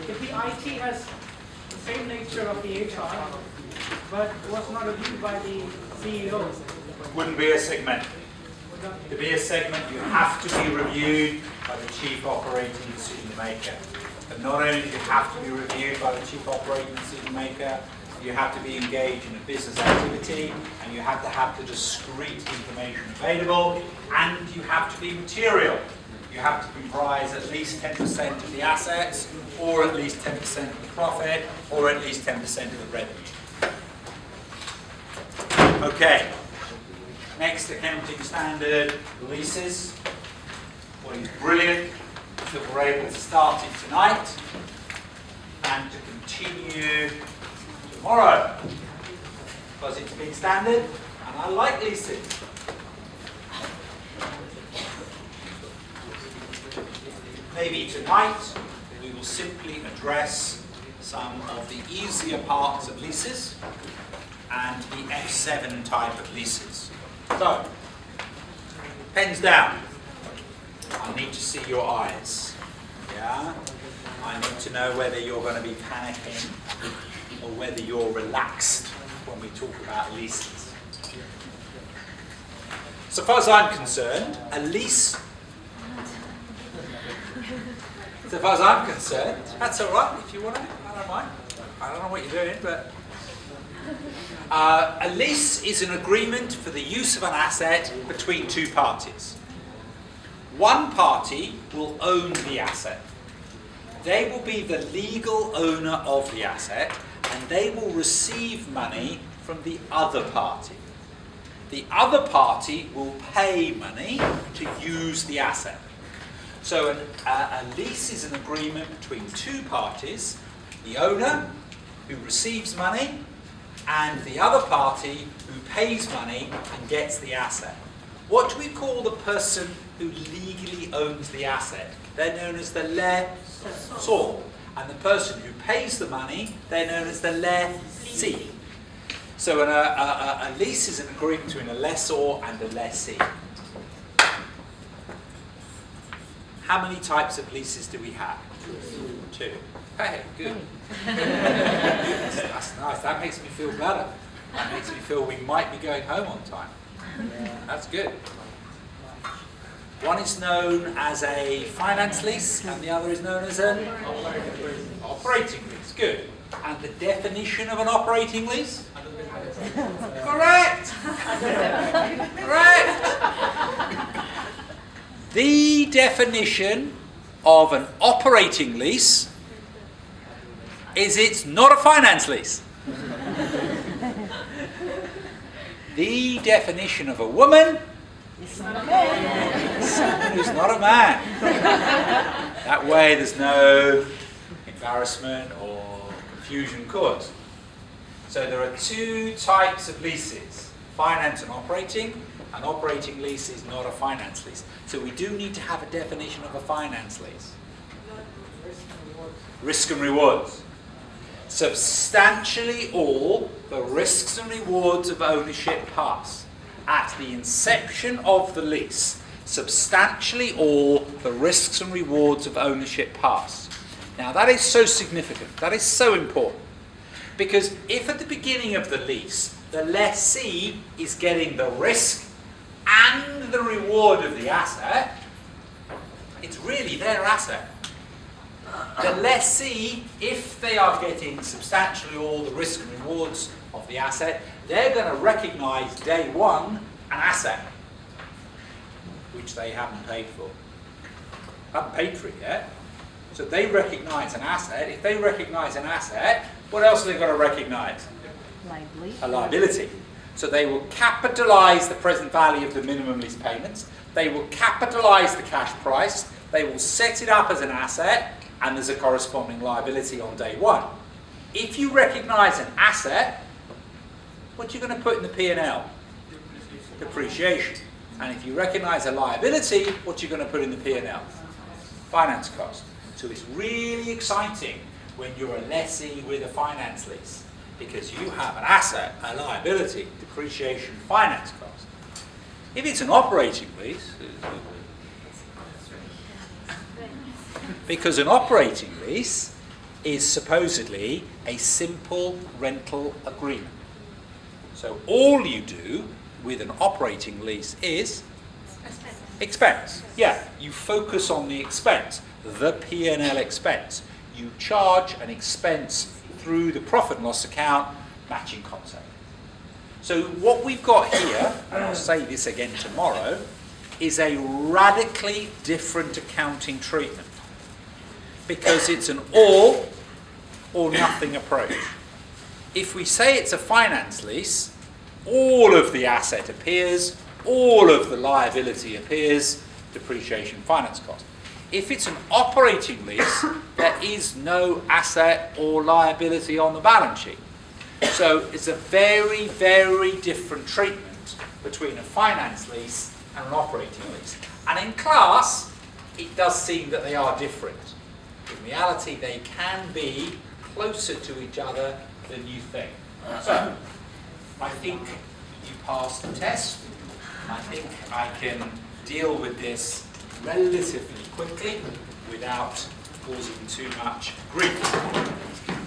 if the IT has the same nature of the HR, but was not reviewed by the CEO, Wouldn't be a segment. To be a segment, you have to be reviewed by the chief operating decision maker. But not only do you have to be reviewed by the chief operating decision maker, you have to be engaged in a business activity, and you have to have the discrete information available, and you have to be material. You have to comprise at least 10% of the assets, or at least 10% of the profit, or at least 10% of the revenue. Okay. Next accounting standard, leases. What is brilliant that we're able to start it tonight and to continue tomorrow, because it's been standard and I like leasing. Maybe tonight we will simply address some of the easier parts of leases and the F7 type of leases. So, pens down. I need to see your eyes. Yeah? I need to know whether you're going to be panicking or whether you're relaxed when we talk about leases. So far as I'm concerned, a lease, so far as I'm concerned, that's all right if you want to. I don't mind. I don't know what you're doing, but a lease is an agreement for the use of an asset between two parties. One party will own the asset. They will be the legal owner of the asset, and they will receive money from the other party. The other party will pay money to use the asset. So a lease is an agreement between two parties, the owner who receives money and the other party who pays money and gets the asset. What do we call the person who legally owns the asset? They're known as the lessor. And the person who pays the money, they're known as the lessee. So a lease is an agreement between a lessor and a lessee. How many types of leases do we have? Two. Hey, good. That's nice. That makes me feel better. That makes me feel we might be going home on time. That's good. One is known as a finance lease, and the other is known as an operating lease. Good. And the definition of an operating lease? Correct. Correct. The definition of an operating lease is it's not a finance lease. The definition of a woman is someone who's not a man. That way there's no embarrassment or confusion caused. So there are two types of leases, finance and operating. An operating lease is not a finance lease. So we do need to have a definition of a finance lease. Risk and rewards. Substantially all the risks and rewards of ownership pass. At the inception of the lease, substantially all the risks and rewards of ownership pass. Now that is so significant, that is so important. Because if at the beginning of the lease, the lessee is getting the risk and the reward of the asset, it's really their asset. The lessee, if they are getting substantially all the risk and rewards of the asset, they're going to recognise day one an asset, which they haven't paid for. Haven't paid for it yet. So they recognise an asset. If they recognise an asset, what else are they going to recognise? A liability. So they will capitalise the present value of the minimum lease payments. They will capitalise the cash price. They will set it up as an asset, and there's a corresponding liability on day one. If you recognise an asset, what are you going to put in the P&L? Depreciation. And if you recognise a liability, what are you going to put in the P&L? Finance cost. So it's really exciting when you're a lessee with a finance lease, because you have an asset, a liability, depreciation, finance cost. If it's an operating lease, because an operating lease is supposedly a simple rental agreement. So all you do with an operating lease is expense. Yeah, you focus on the expense, the P&L expense. You charge an expense through the profit and loss account, matching concept. So what we've got here, and I'll say this again tomorrow, is a radically different accounting treatment, because it's an all or nothing approach. If we say it's a finance lease, all of the asset appears, all of the liability appears, depreciation, finance cost. If it's an operating lease, there is no asset or liability on the balance sheet. So it's a very, very different treatment between a finance lease and an operating lease. And in class, it does seem that they are different. In reality, they can be closer to each other than you think. So, I think you passed the test. I think I can deal with this relatively quickly without causing too much grief.